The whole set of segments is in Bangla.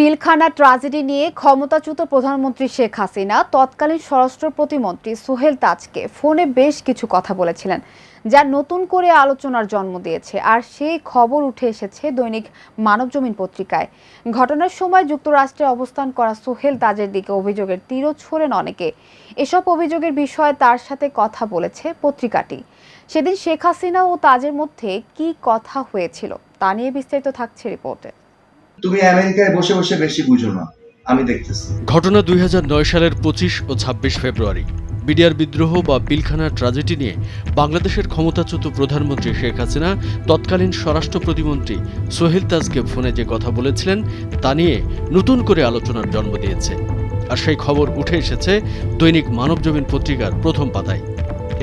পিলখানা ট্র্যাজেডি নিয়ে ক্ষমতাচ্যুত প্রধানমন্ত্রী শেখ হাসিনা তৎকালীন স্বরাষ্ট্র প্রতিমন্ত্রী সোহেল তাজকে ফোনে বেশ কিছু কথা বলেছিলেন, যা নতুন করে আলোচনার জন্ম দিয়েছে। আর সেই খবর উঠে এসেছে দৈনিক মানবজমিন পত্রিকায়। ঘটনার সময় যুক্তরাষ্ট্রে অবস্থান করা সোহেল তাজের দিকে অভিযোগের তীরও ছোড়েন অনেকে। এসব অভিযোগের বিষয়ে তার সাথে কথা বলেছে পত্রিকাটি। সেদিন শেখ হাসিনা ও তাজের মধ্যে কি কথা হয়েছিল তা নিয়ে বিস্তারিত থাকছে রিপোর্টে। তুমি আমেরিকায় বসে বসে বেশি বুঝো না, আমি দেখতেছি। ঘটনা ২০০৯ সালের ২৫ ও ২৬ ফেব্রুয়ারি। বিডিআর বিদ্রোহ বা পিলখানা ট্র্যাজেডি নিয়ে বাংলাদেশের ক্ষমতাচ্যুত প্রধানমন্ত্রী শেখ হাসিনা তৎকালীন স্বরাষ্ট্র প্রতিমন্ত্রী সোহেল তাজকে ফোনে যে কথা বলেছিলেন তা নিয়ে নতুন করে আলোচনার জন্ম দিয়েছে। আর সেই খবর উঠে এসেছে দৈনিক মানবজমিন পত্রিকার প্রথম পাতায়।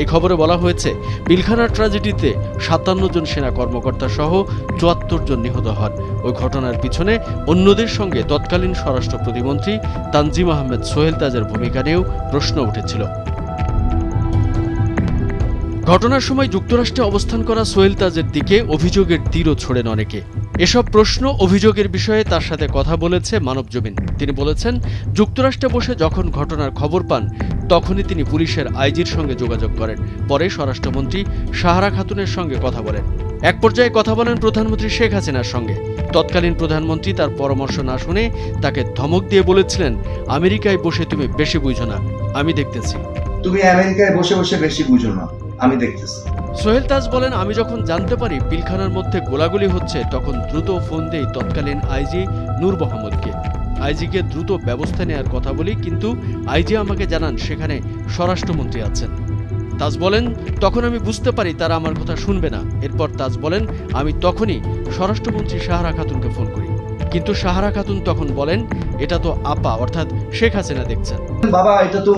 এই খবরে বলা হয়েছে, পিলখানা ট্র্যাজেডিতে ৫৭ জন সেনা কর্মকর্তা সহ ৭৪ জন নিহত হন। ওই ঘটনার পিছনে অন্যদের সঙ্গে তৎকালীন স্বরাষ্ট্র প্রতিমন্ত্রী তানজিম আহমেদ সোহেল তাজের ভূমিকা নিয়েও প্রশ্ন উঠেছিল। ঘটনার সময় যুক্তরাষ্ট্রে অবস্থান করা সোহেল তাজের দিকে অভিযোগের তীরও ছোড়েন অনেকে। এসব প্রশ্ন অভিযোগের বিষয়ে তার সাথে কথা বলেছে মানবজমিন। তিনি বলেছেন, যুক্তরাষ্ট্রে বসে যখন ঘটনার খবর পান তখনই তিনি পুলিশের আইজির সঙ্গে যোগাযোগ করেন। পরে স্বরাষ্ট্রমন্ত্রী সাহারা খাতুনের সঙ্গে কথা বলেন। এক পর্যায়ে কথা বলেন প্রধানমন্ত্রী শেখ হাসিনার সঙ্গে। তৎকালীন প্রধানমন্ত্রী তার পরামর্শ না শুনে তাকে ধমক দিয়ে বলেছিলেন, আমেরিকায় বসে তুমি বেশি বুঝো না, আমি দেখতেছি। তুমি আমেরিকায় বসে বসে বেশি বুঝো না, আমি দেখতেছি। সোহেল তাজ বলেন, আমি যখন জানতে পারি পিলখানার মধ্যে গোলাগুলি হচ্ছে তখন দ্রুত ফোন দেই তৎকালীন আইজি নূর মোহাম্মদকে। আইজিকে দ্রুত ব্যবস্থা নেওয়ার কথা বলি, কিন্তু আইজি আমাকে জানান সেখানে স্বরাষ্ট্রমন্ত্রী আছেন। তাজ বলেন, তখন আমি বুঝতে পারি তারা আমার কথা শুনবে না। এরপর তাজ বলেন, আমি তখনই স্বরাষ্ট্রমন্ত্রী সাহারা খাতুনকে ফোন করি, কিন্তু সাহারা খাতুন তখন বলেন, এটা তো আপা অর্থাৎ শেখ হাসিনা দেখছেন। বাবা, এটা তো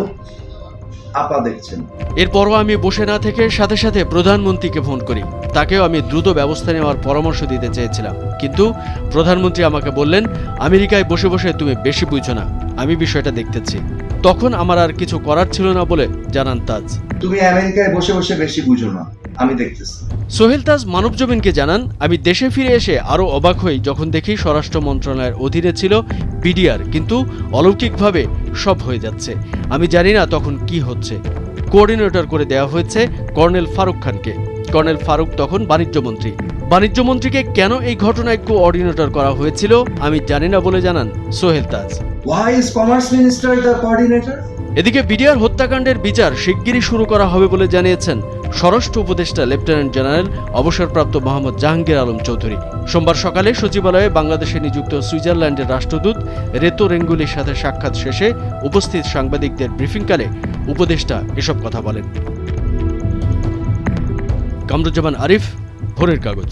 আপা দেখছেন। এরপরও আমি বসে না থেকে সাথে সাথে প্রধানমন্ত্রীকে ফোন করি। তাকেও আমি দ্রুত ব্যবস্থা নেওয়ার পরামর্শ দিতে চেয়েছিলাম, কিন্তু প্রধানমন্ত্রী আমাকে বললেন, আমেরিকায় বসে বসে তুমি বেশি বুঝো না, আমি বিষয়টা দেখতেছি। তখন আমার আর কিছু করার ছিল না বলে জানান তাজ। তুমি আমেরিকায় বসে বসে বেশি বুঝো না, আমি দেখতেছি। সোহেল তাজ মানবজমিনকে জানান, আমি দেশে ফিরে এসে আরও অবাক হই যখন দেখি স্বরাষ্ট্র মন্ত্রণালয়ের অধীনে ছিল বিডিআর, কিন্তু অলৌকিকভাবে সব হয়ে যাচ্ছে। আমি জানি না তখন কি হচ্ছে। কোঅর্ডিনেটর করে দেওয়া হয়েছে কর্নেল ফারুক খানকে। কর্নেল ফারুক তখন বাণিজ্যমন্ত্রী। বাণিজ্যমন্ত্রীকে কেন এই ঘটনায় কোঅর্ডিনেটর করা হয়েছিল আমি জানি না বলে জানান Sohel Taj. Why is Commerce Minister the coordinator? এদিকে বিডিআর হত্যাকাণ্ডের বিচার শিগগিরই শুরু করা হবে বলে জানিয়েছেন স্বরাষ্ট্র উপদেষ্টা লেফটেন্যান্ট জেনারেল অবসরপ্রাপ্ত মোহাম্মদ জাহাঙ্গীর আলম চৌধুরী। সোমবার সকালে সচিবালয়ে বাংলাদেশে নিযুক্ত সুইজারল্যান্ডের রাষ্ট্রদূত রেতো রেঙ্গুলির সাথে সাক্ষাৎ শেষে উপস্থিত সাংবাদিকদের ব্রিফিংকালে উপদেষ্টা এসব কথা বলেন। কামরুজ্জামান আরিফ, ভোরের কাগজ।